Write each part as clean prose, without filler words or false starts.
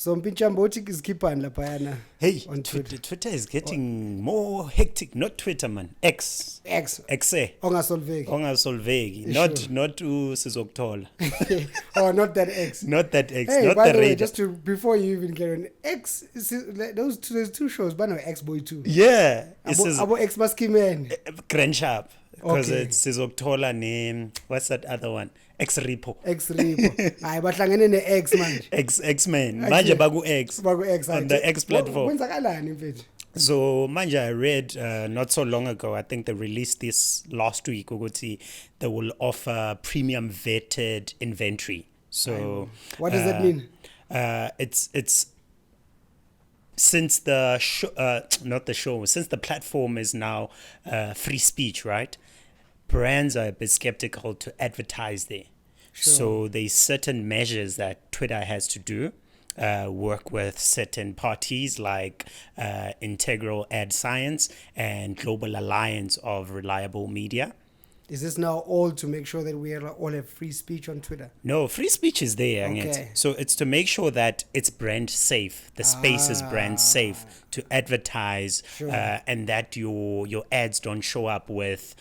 So Mpinchambotik is keeping la payana. Hey, on Twitter is getting more hectic. Not Twitter, man. X. Ongasolveki. Not Sizokuthola. Oh, not that X. Not that X. Hey, not by the the way, radar. just before you even get on X, there's two shows. But no, X Boy 2. Yeah. Abo X Maski Man. Grand Sharp. Because Okay. it's Sizokuthola name. What's that other one? X-Repo. Hayi bahlangene ne-X manje. X-Men. Manje baku X. On the X platform. Kwenzakalani mfethu? So manje I read not so long ago, I think they released this last week, ukuthi they will offer premium vetted inventory. So what does that mean? It's since the since the platform is now free speech, right? Brands are a bit skeptical to advertise there. Sure. So there's certain measures that Twitter has to do. Work with certain parties like Integral Ad Science and Global Alliance of Reliable Media. Is this now all to make sure that we all have free speech on Twitter? No, free speech is there. Okay. So it's to make sure that it's brand safe. The space is brand safe to advertise, Sure. and that your ads don't show up with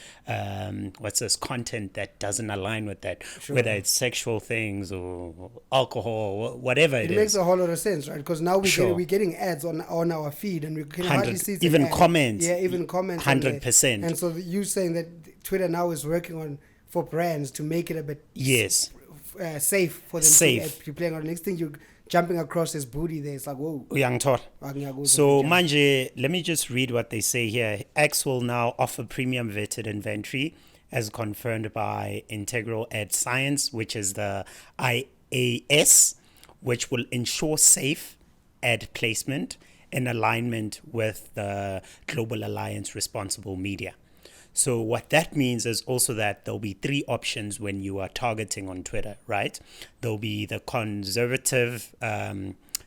content that doesn't align with that, Sure. whether it's sexual things or alcohol, whatever it is. It makes a whole lot of sense, right? Because now Sure. we're getting ads on our feed, and we can hardly see the even ad. comments. Yeah, even comments. on there. 100%. And so you saying that Twitter now is working for brands to make it a bit Yes. safe for them Safe. to be playing on. Next thing you're jumping across this booty there, it's like, whoa. Uyangithola. Ngiyakuzwa So mfethu. manje, let me just read what they say here. X will now offer premium vetted inventory as confirmed by Integral Ad Science, which is the IAS, which will ensure safe ad placement in alignment with the Global Alliance Responsible Media. So what that means is also that there'll be three options when you are targeting on Twitter, right? There'll be the conservative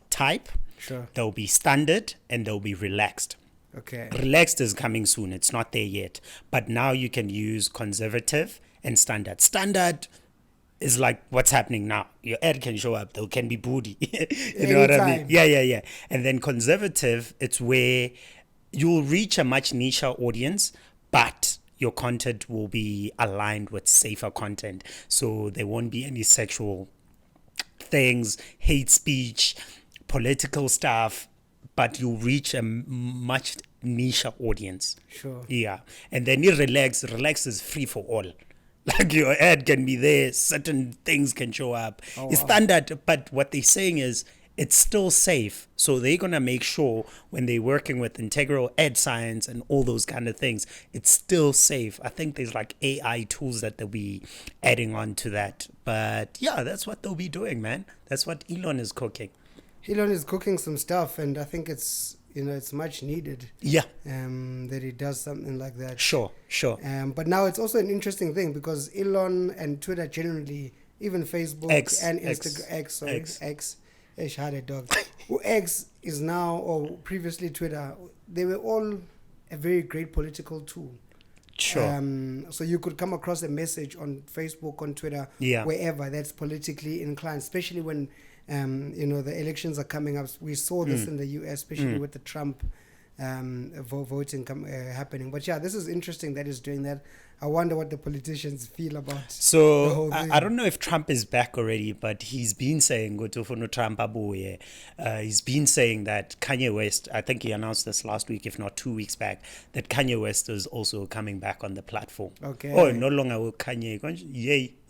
type, Sure. there'll be standard, and there'll be relaxed. Okay. Relaxed is coming soon. It's not there yet. But now you can use conservative and standard. Standard is like what's happening now. Your ad can show up. There can be booty. You know what I mean? Anytime. Yeah. And then conservative, it's where you'll reach a much niche audience, but your content will be aligned with safer content. So there won't be any sexual things, hate speech, political stuff, but you reach a much niche audience. Sure. Yeah. And then you relax is free for all. Like your ad can be there, certain things can show up. It's standard, but what they're saying is it's still safe. So they're going to make sure when they're working with Integral Ad Science and all those kind of things, it's still safe. I think there's like AI tools that they'll be adding on to that. But yeah, that's what they'll be doing, man. That's what Elon is cooking. Elon is cooking some stuff, and I think it's much needed. Yeah. That he does something like that. Sure. But now it's also an interesting thing because Elon and Twitter generally, even Facebook and Instagram, X, had a dog. X is now, or previously Twitter, they were all a very great political tool. Sure. So you could come across a message on Facebook, on Twitter, wherever that's politically inclined, especially when the elections are coming up. We saw this in the US, especially with the Trump voting happening. But yeah, this is interesting that he's doing that. I wonder what the politicians feel about the whole thing. I don't know if Trump is back already, but he's been saying Trump abuye. He's been saying that Kanye West, I think he announced this last week, if not 2 weeks back, that Kanye West is also coming back on the platform. Okay. Oh, no longer will Kanye.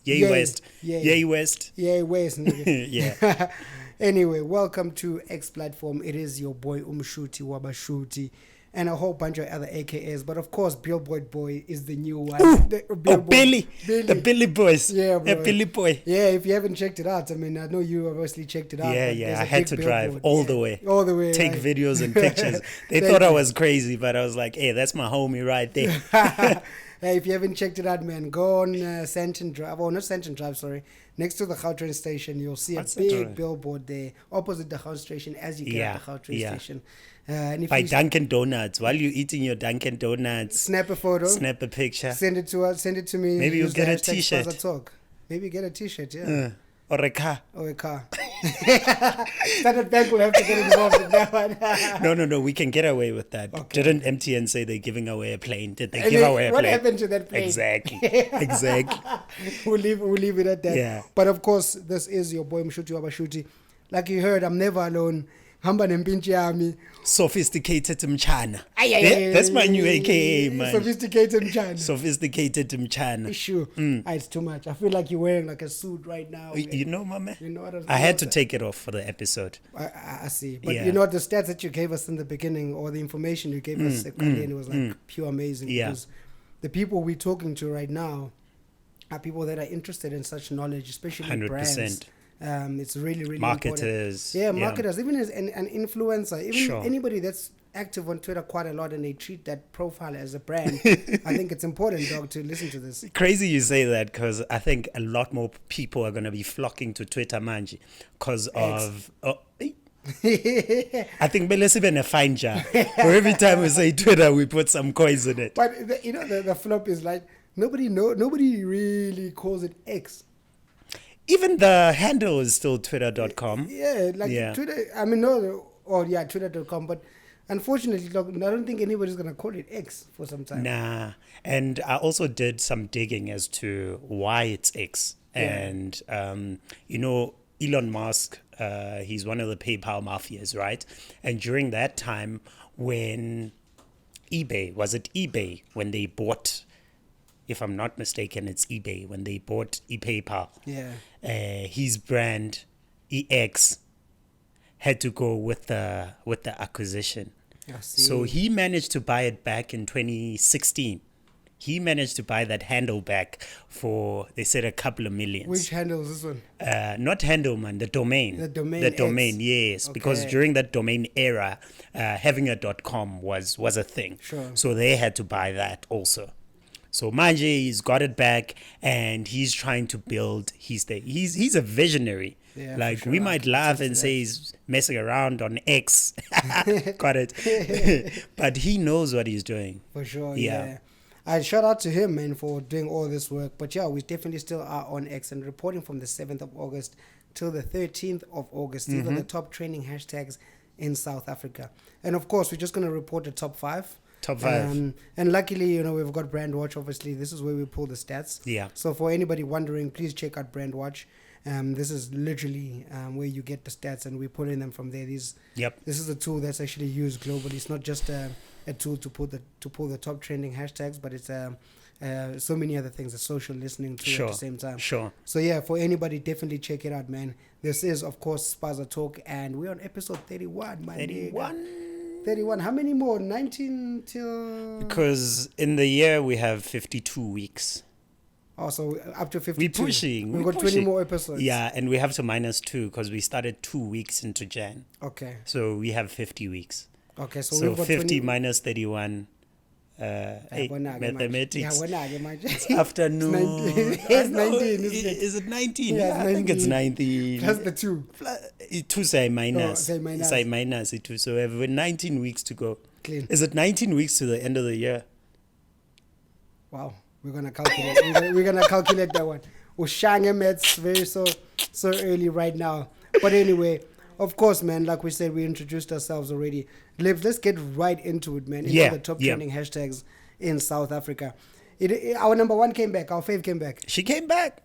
Yay West. Yay West. Yay West, nigga. Yeah. Anyway, welcome to X Platform. It is your boy Umshuti Wabashuti and a whole bunch of other AKAs. But of course, Billboard Boy is the new one. Billy. The Billy Boys. Yeah, bro. Billy Boy. Yeah, if you haven't checked it out, I mean, I know you obviously checked it out. Yeah. I had to drive all the way. All the way. Take videos and pictures. They thought I was crazy, but I was like, hey, that's my homie right there. Hey, if you haven't checked it out, man, go on Santon Drive. Oh, not Santon Drive, sorry. Next to the Gautrain station, you'll see a big billboard there, opposite the Gautrain station as you get at the Gautrain station. And if by Dunkin' Donuts, while you're eating your Dunkin' Donuts, snap a photo, snap a picture, send it to us, send it to me. Maybe you'll get a t-shirt. Maybe get a t-shirt, yeah. or a car. Or a car. Standard Bank will have to get involved in that one. No. We can get away with that. Okay. Didn't MTN say they're giving away a plane? Did they give away a what plane? What happened to that plane? Exactly. We'll leave it at that. Yeah. But of course, this is your boy Mshuti Wabashuti. Like you heard, I'm never alone. Hamba nempinchi yami. Sophisticated Mchana. That's my new AKA, man. Sophisticated Mchana. Sophisticated Mchana. Sure. It's too much. I feel like you're wearing like a suit right now. You know, my man. You know what I had to take it off for the episode. I see. But you know what, the stats that you gave us in the beginning, or the information you gave us, it was like pure amazing. Yeah. Because the people we're talking to right now are people that are interested in such knowledge, especially 100%. brands. It's really, really marketers. Important. Yeah, marketers. Even as an influencer, even Sure. anybody that's active on Twitter quite a lot and they treat that profile as a brand. I think it's important, dog, to listen to this. Crazy you say that, because I think a lot more people are going to be flocking to Twitter, manji, because of... I think Bele even a fine jar. For every time we say Twitter, we put some coins in it. But the flop is like nobody really calls it X. Even the handle is still twitter.com. Yeah, Twitter. I mean, twitter.com. But unfortunately, look, I don't think anybody's gonna call it X for some time. Nah, and I also did some digging as to why it's X. And Elon Musk, he's one of the PayPal mafias, right? And during that time, when eBay, when they bought, if I'm not mistaken, it's eBay, when they bought PayPal, his brand EX had to go with the acquisition. So he managed to buy it back in 2016. He managed to buy that handle back for, they said, a couple of millions. Which handle is this one? Not handle, man, the domain. The domain. The domain, X. yes. Okay. Because during that domain era, having a .com was a thing. Sure. So they had to buy that also. So Manje, he's got it back, and he's trying to build his thing. He's a visionary. Yeah, like, sure. we might laugh and say he's messing around on X. Got it. But he knows what he's doing. For sure, yeah. I shout out to him, man, for doing all this work. But yeah, we definitely still are on X and reporting from the 7th of August till the 13th of August. These are the top trending hashtags in South Africa. And of course, we're just going to report the top 5. Top 5. And luckily, we've got Brand Watch. Obviously, this is where we pull the stats. Yeah. So for anybody wondering, please check out Brand Watch. This is literally where you get the stats, and we pull in them from there. This is a tool that's actually used globally. It's not just a tool to pull the top trending hashtags, but it's so many other things, a social listening tool at the same time. Sure. So yeah, for anybody, definitely check it out, man. This is, of course, Spaza Talk, and we're on episode 31, man. 31. How many more? 19 till... Because in the year we have 52 weeks. Oh, so up to 52. We're pushing. We've got 20 more episodes. Yeah, and we have to minus 2 because we started 2 weeks into Jan. Okay. So we have 50 weeks. Okay, so we've got 50 minus 31. Mathematics. It's afternoon. It's 19, isn't it? Is it 19? Yeah, I think it's 19. Plus the 2. 2 say minus. Say minus. Say minus. So we have 19 weeks to go. Clean. Is it 19 weeks to the end of the year? Wow. We're going to calculate. we're gonna calculate that one. Ushange Mets very so early right now. But anyway, of course, man, like we said, we introduced ourselves already. Let's get right into it, man. Into the top trending hashtags in South Africa. Our number 1 came back. Our fave came back. She came back.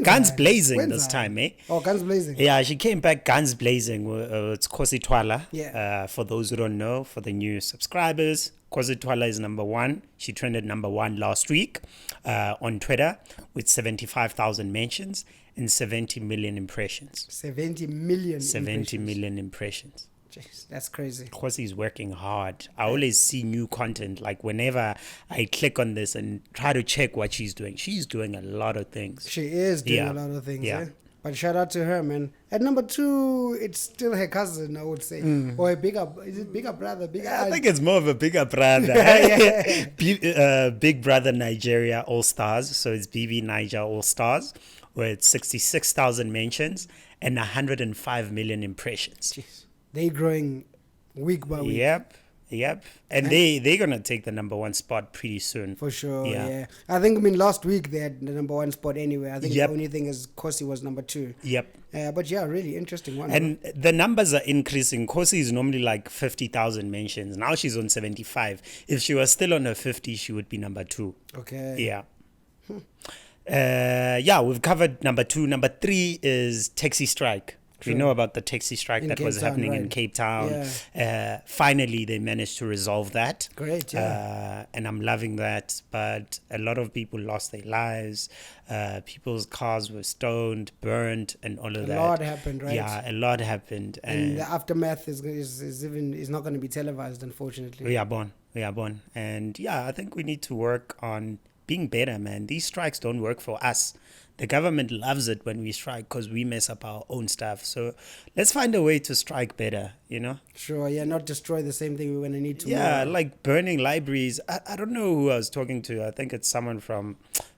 Guns blazing this time, eh? Oh, guns blazing. Yeah, she came back guns blazing. It's Khosi Twala. Yeah. For those who don't know, for the new subscribers, Khosi Twala is number 1. She trended number 1 last week on Twitter with 75,000 mentions and 70 million impressions. 70 million impressions. Jeez, that's crazy. Khosi is working hard. I always see new content. Like whenever I click on this and try to check what she's doing a lot of things. She is doing a lot of things. Yeah. But shout out to her, man. At number 2, it's still her cousin, I would say. Or a bigger brother? I think it's more of a bigger brother. Big Brother Nigeria All Stars. So it's BB Naija All Stars with 66,000 mentions and 105 million impressions. Jeez. They growing week by week. Yep. Yep. And they're going to take the number one spot pretty soon. For sure, yeah. I think, last week they had the number one spot anyway. I think the only thing is Khosi was number 2. Yep. But yeah, really interesting one. And the numbers are increasing. Khosi is normally like 50,000 mentions. Now she's on 75. If she was still on her 50, she would be number 2. Okay. Yeah. We've covered number 2. Number 3 is taxi strike. True. We know about the taxi strike that was happening in Cape Town. Yeah. Finally, they managed to resolve that. Great, yeah. And I'm loving that. But a lot of people lost their lives. People's cars were stoned, burned, and all of that. A lot happened, right? Yeah, a lot happened. And the aftermath is not going to be televised, unfortunately. We are born. And yeah, I think we need to work on being better, man. These strikes don't work for us. The government loves it when we strike because we mess up our own stuff. So let's find a way to strike better, Sure, yeah, not destroy the same thing we're going to need to. Yeah, like burning libraries. I don't know who I was talking to. I think it's someone from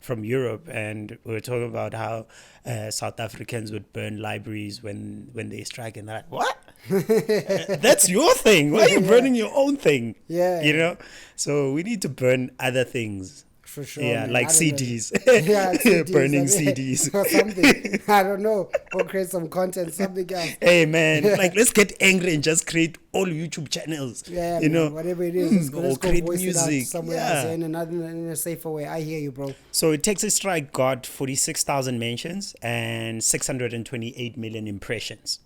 Europe. And we were talking about how South Africans would burn libraries when they strike. And they're like, what? That's your thing. Why are you burning your own thing? Yeah. So we need to burn other things. For sure. Yeah, man. like CDs. CDs. Burning CDs. Or something. I don't know. Or create some content, something else. Hey, man. Let's get angry and just create all YouTube channels. Yeah, whatever it is. Let's go create voice music. It out somewhere else in a safer way. I hear you, bro. So Taxi Strike got 46,000 mentions and 628 million impressions.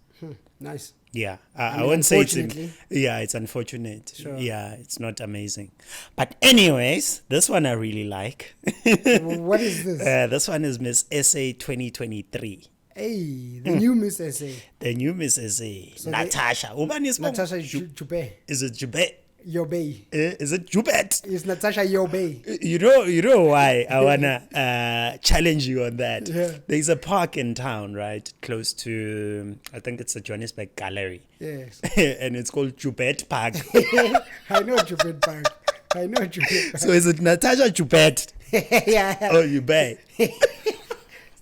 Nice. Yeah, I wouldn't say it's unfortunate. Sure. Yeah, it's not amazing. But anyways, this one I really like. What is this? This one is Miss SA 2023. Hey, the new Miss SA. The new Miss SA. So Natasha. Natasha Jube. Is it Jube? Yobe. Is it Jubet? It's Natasha Yobe. You know why I wanna challenge you on that. Yeah. There's a park in town, right, close to, I think it's the Johannesburg Gallery. Yes. And it's called Jubet Park. I know Jubet Park. So is it Natasha Jubet? Yeah. Oh, you bay.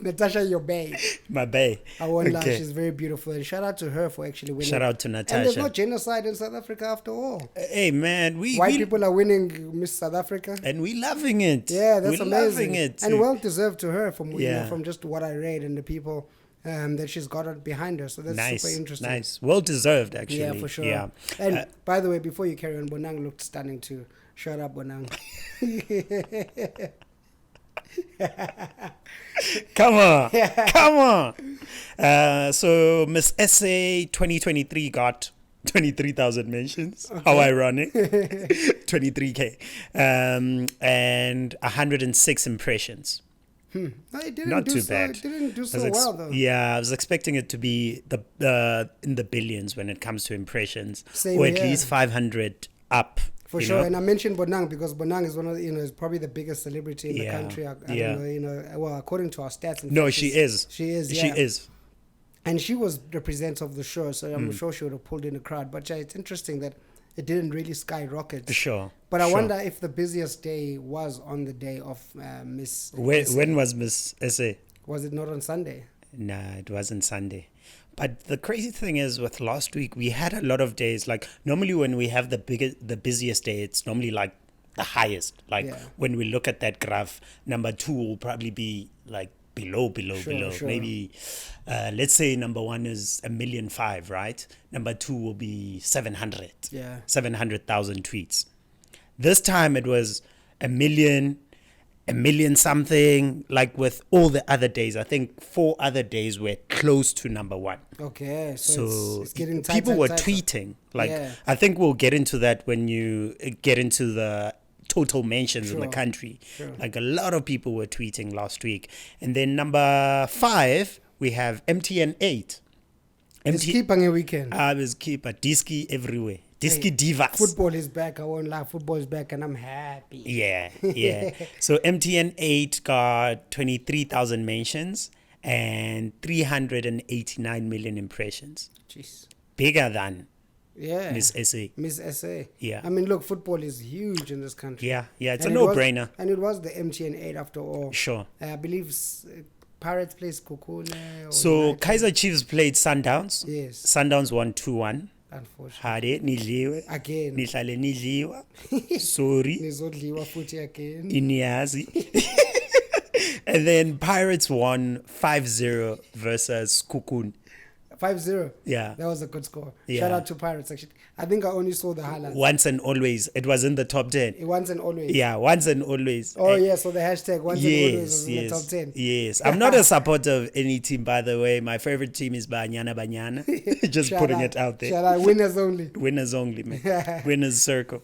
Natasha, your bae. My bae. I won't lie, she's very beautiful. And shout out to her for actually winning. Shout out to Natasha. And there's no genocide in South Africa after all. Hey, man. White people are winning Miss South Africa. And we loving it. Yeah, that's amazing. Loving it. And well deserved to her from, from just what I read and the people that she's got behind her. So that's super interesting. Nice. Well deserved, actually. Yeah, for sure. Yeah. And by the way, before you carry on, Bonang looked stunning too. Shut up, Bonang. Come on. So Miss SA 2023 got 23,000 mentions. Okay. How ironic. 23K. And 106 impressions. No, it didn't Not do too so, bad. It didn't do so well though. Yeah, I was expecting it to be in the billions when it comes to impressions. Same, or at least 500 up. For sure, and I mentioned Bonang because Bonang is one of the, is probably the biggest celebrity in the country. I don't know, well, according to our stats. She is. She is. Yeah. She is. And she was the presenter of the show, so I'm sure she would have pulled in a crowd. But yeah, it's interesting that it didn't really skyrocket. Sure. But I wonder if the busiest day was on the day of Miss. When was Miss SA? Was it not on Sunday? Nah, it wasn't Sunday. But the crazy thing is, with last week, we had a lot of days. Like normally, when we have the busiest day, it's normally like the highest. Like when we look at that graph, number 2 will probably be like below. Sure. Maybe let's say number 1 is 1,000,005, right? Number 2 will be 700. Yeah, 700,000 tweets. This time it was 1,000,000 something, like with all the other days. I think 4 other days were close to number 1. Okay, so it's getting tighter. People were tweeting. Like I think we'll get into that when you get into the total mentions in the country. Sure. Like a lot of people were tweeting last week. And then number 5, we have MTN 8. It's keeping a weekend. It's keeper. Diski everywhere. Diski divas. Football is back. I won't lie. Football is back and I'm happy. Yeah. So MTN 8 got 23,000 mentions and 389 million impressions. Jeez. Bigger than Miss SA. Yeah. I mean, look, football is huge in this country. Yeah. It's a no-brainer. And it was the MTN 8 after all. Sure. I believe Pirates plays Kukune. So Kaizer Chiefs played Sundowns. Yes. Sundowns won 2-1. Unfortunately. Hade nidliwe. Again. Nihlale nidliwa. Sorry. Nizodliwa futhi again. Iniazi. And then Pirates won 5-0 versus Kukun. 5-0. Yeah. That was a good score. Yeah. Shout out to Pirates, actually. I think I only saw the highlights. Once and always. It was in the top 10. Once and always. Yeah, once and always. Oh, yeah, so the hashtag once and always was in the top 10. Yes. I'm not a supporter of any team, by the way. My favorite team is Banyana Banyana. Just putting it out there. Shout out. Winners only. Winners only, man. Winners circle.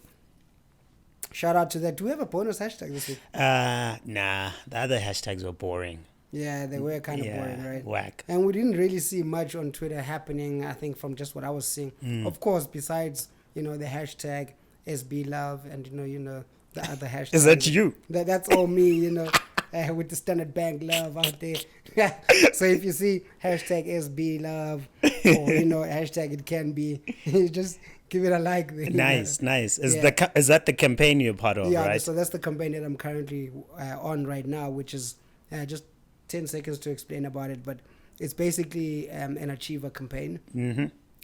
Shout out to that. Do we have a bonus hashtag this week? Nah. The other hashtags were boring. Yeah, they were kind of boring, right? Whack. And we didn't really see much on Twitter happening, I think, from just what I was seeing. Of course, besides, the hashtag SB Love and, the other hashtag. Is that you? That's all me, with the Standard Bank love out there. So if you see hashtag SB Love or, hashtag it can be, just give it a like. Nice. Is that the campaign you're part of, right? So that's the campaign that I'm currently on right now, which is just 10 seconds to explain about it, but it's basically an Achiever campaign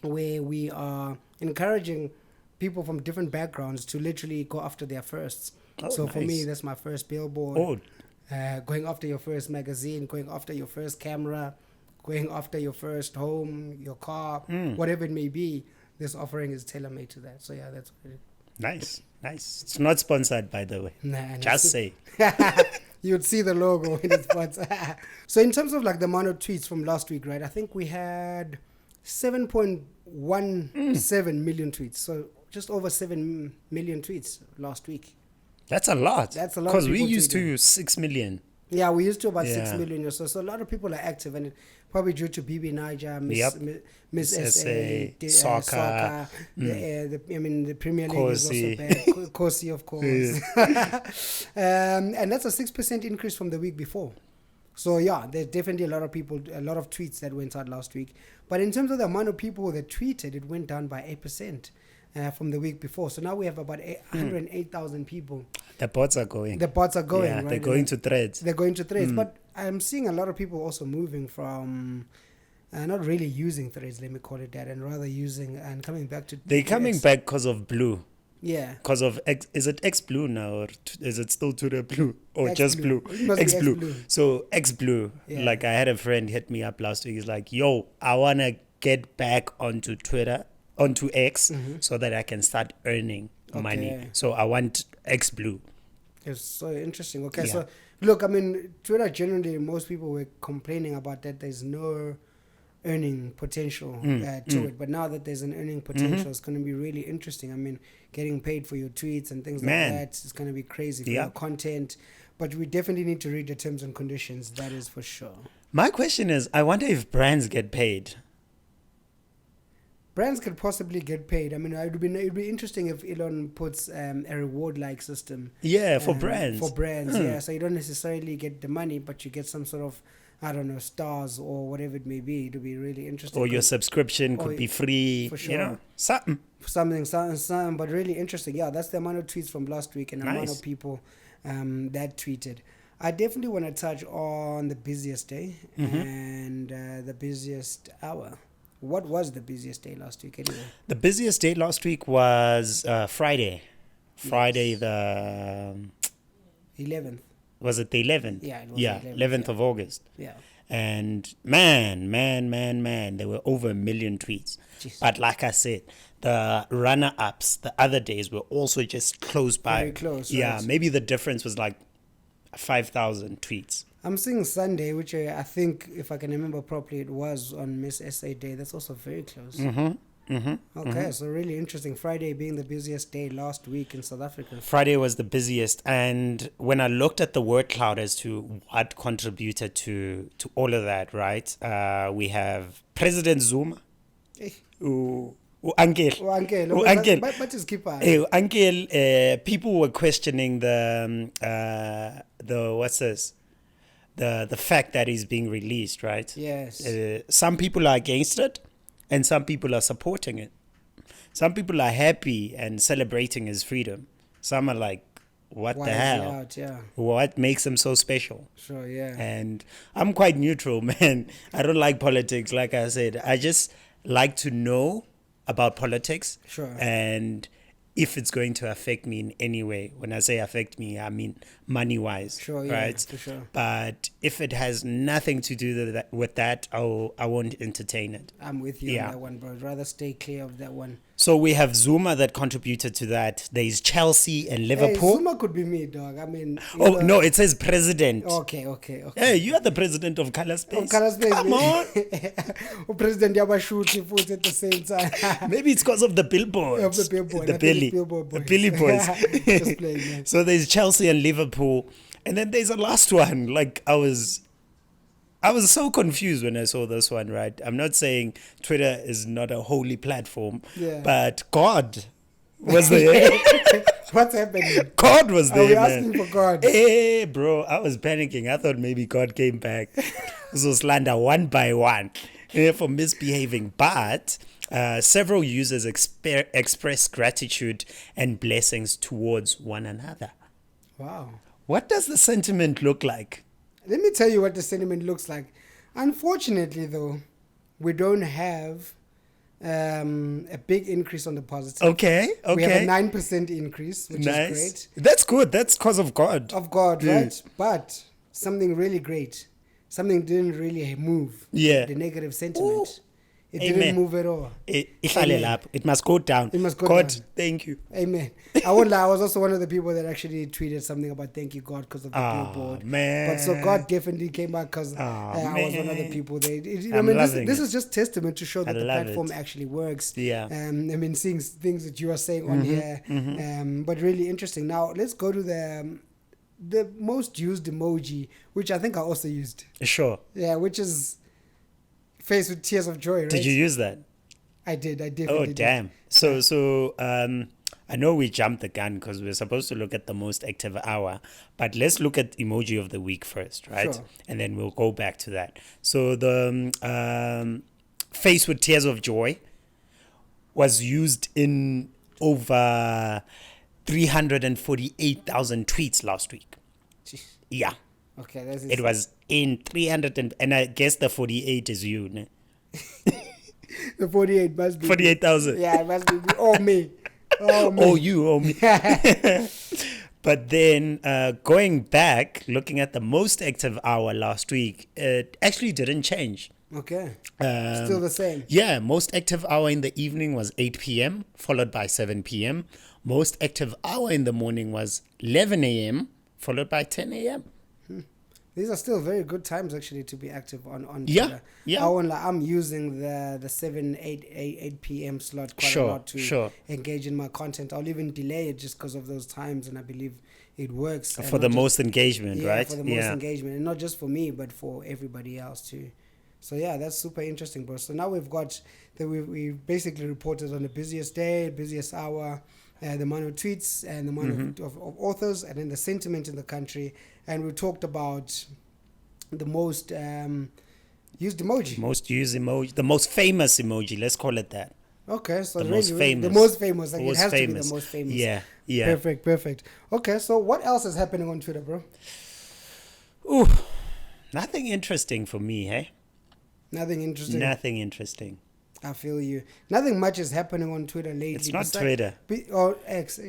where we are encouraging people from different backgrounds to literally go after their firsts. So nice. For me, that's my first billboard, going after your first magazine, going after your first camera, going after your first home, your car, whatever it may be. This offering is tailor-made to that. So yeah, that's what it is. Nice. It's not sponsored, by the way. Nah, just say. You'd see the logo in its spots. So in terms of the amount of tweets from last week, right? I think we had 7.17 million tweets. So just over 7 million tweets last week. That's a lot. Because we used to 6 million. Yeah, we used to about 6 million or so. So a lot of people are active, and probably due to BB Naija, Miss SA, soccer. The Premier League Khosi. is also bad. Khosi, of course. And that's a 6% increase from the week before. So yeah, there's definitely a lot of tweets that went out last week. But in terms of the amount of people that tweeted, it went down by 8%. From the week before. So now we have about 108,000 people. The bots are going. Yeah, right? They're going to threads. But I'm seeing a lot of people also moving from not really using threads, let me call it that, and rather using and coming back to They're coming back because of Blue. Yeah. Because of is it X Blue now, or is it still Twitter Blue, or X just Blue? X Blue. So X Blue. Yeah. Like I had a friend hit me up last week. He's like, "Yo, I wanna get back onto Twitter, onto X, so that I can start earning money. So I want X Blue." It's so interesting. Okay, so look, I mean, Twitter generally, most people were complaining about that there's no earning potential to it. But now that there's an earning potential, it's going to be really interesting. I mean, getting paid for your tweets and things like that is going to be crazy for your content. But we definitely need to read the terms and conditions. That is for sure. My question is, I wonder if brands get paid. Brands could possibly get paid. I mean, it'd be interesting if Elon puts a reward-like system. Yeah, for brands. Yeah. So you don't necessarily get the money, but you get some sort of, I don't know, stars or whatever it may be. It'll be really interesting. Or your subscription could be free. For sure. You know, something. But really interesting. Yeah, that's the amount of tweets from last week and the amount of people that tweeted. I definitely want to touch on the busiest day and the busiest hour. What was the busiest day last week anyway? The busiest day last week was Friday. Friday the 11th. Was it the 11th? Yeah, it was 11th of August. Yeah. And man, there were over 1 million tweets. Jeez. But like I said, the runner-ups the other days were also just close by. Very close. Yeah, right? maybe the difference was like 5,000 tweets. I'm seeing Sunday, which I think, if I can remember properly, it was on Miss SA Day. That's also very close. So really interesting. Friday being the busiest day last week in South Africa. Friday was the busiest. And when I looked at the word cloud as to what contributed to all of that, right? We have President Zuma. Uncle. People were questioning the what's this? The fact that he's being released, right? Yes. Some people are against it, and some people are supporting it. Some people are happy and celebrating his freedom. Some are like, what the hell? What makes him so special? Sure, yeah. And I'm quite neutral, man. I don't like politics, like I said. I just like to know about politics. Sure. And if it's going to affect me in any way. When I say affect me, I mean money-wise. Sure, yeah, right? for sure. But if it has nothing to do with that, I won't entertain it. I'm with you on that one, bro. I'd rather stay clear of that one. So we have Zuma that contributed to that. There's Chelsea and Liverpool. Hey, Zuma could be me, dog. I mean... no, it says president. Okay. Hey, you are the president of Color Space. Color Space. Come on. President Yabashuti foods at the same time. Maybe it's because of the billboards. Of the billboard. The Billy boys. Just playing, man. So there's Chelsea and Liverpool. And then there's a last one. Like, I was so confused when I saw this one, right? I'm not saying Twitter is not a holy platform, but God was there. What's happening? God was there. Are we asking for God? Hey, bro, I was panicking. I thought maybe God came back. So slander one by one for misbehaving. But several users expressed gratitude and blessings towards one another. Wow. What does the sentiment look like? Let me tell you what the sentiment looks like. Unfortunately, though, we don't have a big increase on the positive. Okay. We have a 9% increase, which is great. That's good. That's because of God. Of God, right? But something really great. Something didn't really move. Yeah. The negative sentiment. Ooh. It Amen. didn't move at all. It must go down. It must go God, down. thank you. Amen. I won't lie. I was also one of the people that actually tweeted something about thank you, God, because of the billboard. Man. But so God definitely came back because I was one of the people. This is just testament to show that the platform actually works. Yeah. I mean, seeing things that you are saying on here, but really interesting. Now, let's go to the most used emoji, which I think I also used. Sure. Yeah, which is face with tears of joy, right? Did you use that? I did. I definitely did. Oh, damn. So I know we jumped the gun because we're supposed to look at the most active hour, but let's look at emoji of the week first, right? Sure. And then we'll go back to that. So the face with tears of joy was used in over 348,000 tweets last week. Jeez. Yeah. Okay, that's it was in 300 and I guess the 48 is you, ne? The 48 must be 48,000. Yeah, it must be oh me. Oh you, oh me. But then going back, looking at the most active hour last week, it actually didn't change. Okay. Still the same. Yeah, most active hour in the evening was 8 p.m. followed by 7 p.m. Most active hour in the morning was 11 a.m. followed by 10 a.m. These are still very good times actually to be active on Twitter. Yeah. I'm using the 8 p.m. slot quite a lot to engage in my content. I'll even delay it just because of those times, and I believe it works. For the most engagement, right? For the most engagement, and not just for me, but for everybody else too. So yeah, that's super interesting, bro. So now we've got that we basically reported on the busiest day, busiest hour, the amount of tweets and the amount of authors, and then the sentiment in the country. And we talked about the most used emoji. Most used emoji. The most famous emoji. Let's call it that. Okay, so the most famous. The most famous. Like it has to be the most famous. Yeah. Perfect. Okay, so what else is happening on Twitter, bro? Ooh, nothing interesting for me, hey? Nothing interesting. I feel you. Nothing much is happening on Twitter lately. It's not Twitter. Or X.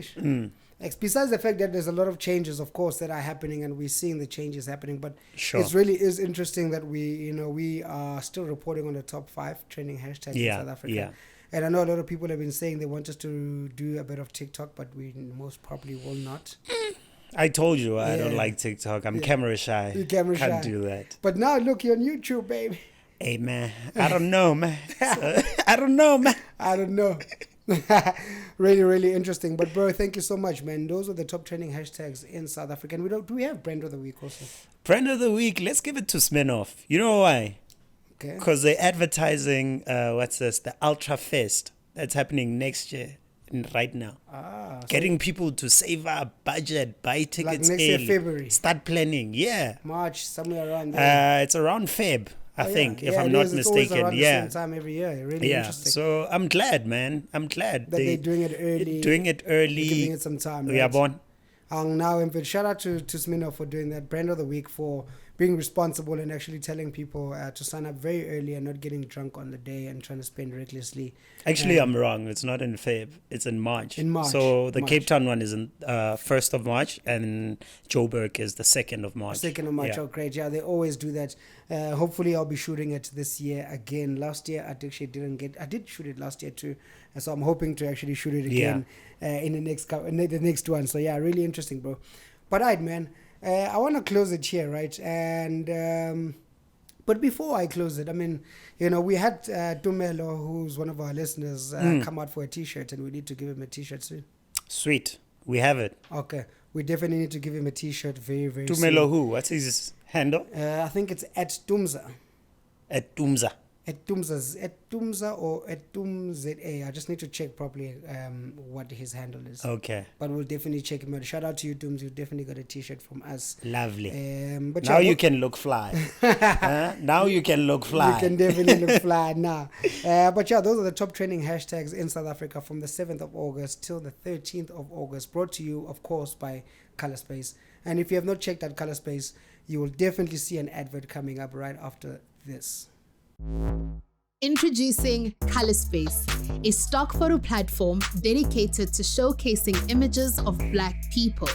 Besides the fact that there's a lot of changes, of course, that are happening, and we're seeing the changes happening. But it really is interesting that we are still reporting on the top 5 trending hashtags in South Africa. Yeah. And I know a lot of people have been saying they want us to do a bit of TikTok, but we most probably will not. I told you I don't like TikTok. I'm camera shy. You're camera shy. Can't do that. But now look, you're on YouTube, baby. Hey, man. I don't know, man. I don't know. Really, really interesting. But bro, thank you so much, man. Those are the top trending hashtags in South Africa. And do we have Brand of the Week also? Brand of the Week, let's give it to Smirnoff. You know why? Okay. Because they're advertising, the Ultra Fest that's happening next year, right now. Getting people to save up, budget, buy tickets like next year, February. Start planning, March, somewhere around there. It's around Feb. I think, if I'm not mistaken. It's always around the same time every year. Really interesting. So I'm glad, man. I'm glad that they're doing it early. Giving it some time. Right? Yeah, born. Now, shout out to Smino for doing that. Brand of the Week for being responsible and actually telling people to sign up very early and not getting drunk on the day and trying to spend recklessly. Actually, I'm wrong. It's not in Feb. It's in March. In March. So the March. Cape Town one is in 1st of March and Joburg is the 2nd of March. 2nd of March. Yeah. Oh, great. Yeah, they always do that. Hopefully, I'll be shooting it this year again. Last year, I did shoot it last year too. So I'm hoping to actually shoot it again in the next one. So yeah, really interesting, bro. But all right, man. I want to close it here, right? And but before I close it, I mean, we had Tumelo, who's one of our listeners, come out for a T-shirt, and we need to give him a T-shirt soon. Sweet, we have it. Okay, we definitely need to give him a T-shirt very, very soon. Tumelo who? What's his handle? I think it's at Tumza. At Tumza. At Tumza or at Tumza. I just need to check properly what his handle is. Okay. But we'll definitely check him out. Shout out to you, Tums. You definitely got a T-shirt from us. Lovely. But now you can look fly. Now you can look fly. You can definitely look fly now. But yeah, those are the top trending hashtags in South Africa from the 7th of August till the 13th of August. Brought to you, of course, by Color Space. And if you have not checked out Color Space, you will definitely see an advert coming up right after this. Introducing Color Space, a stock photo platform dedicated to showcasing images of Black people.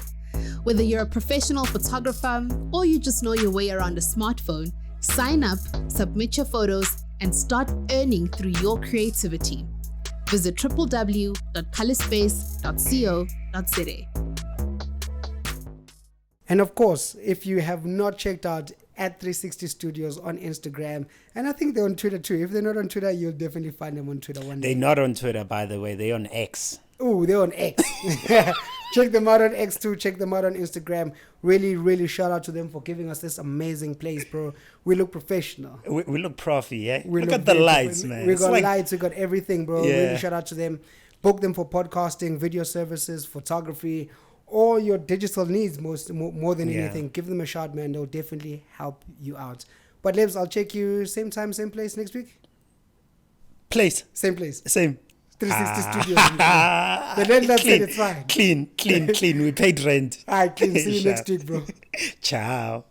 Whether you're a professional photographer or you just know your way around a smartphone, sign up, submit your photos, and start earning through your creativity. Visit www.colorspace.co.za. And of course, if you have not checked out at 360 Studios on Instagram, and I think they're on Twitter too. If they're not on Twitter, you'll definitely find them on Twitter one day. They're not on Twitter, by the way. They're on X. Oh, they're on X. Check them out on X too. Check them out on Instagram. Really, really shout out to them for giving us this amazing place, bro. We look professional. We look profi, yeah? We look at the lights, man. man. We got lights. We got everything, bro. Yeah. Really shout out to them. Book them for podcasting, video services, photography, all your digital needs more than anything. Give them a shout, man. They'll definitely help you out. But Lebs, I'll check you same time, same place next week. Same place. Same. 360 Studios. The landlord said it's fine. Clean. We paid rent. All right, clean. See you next week, bro. Ciao.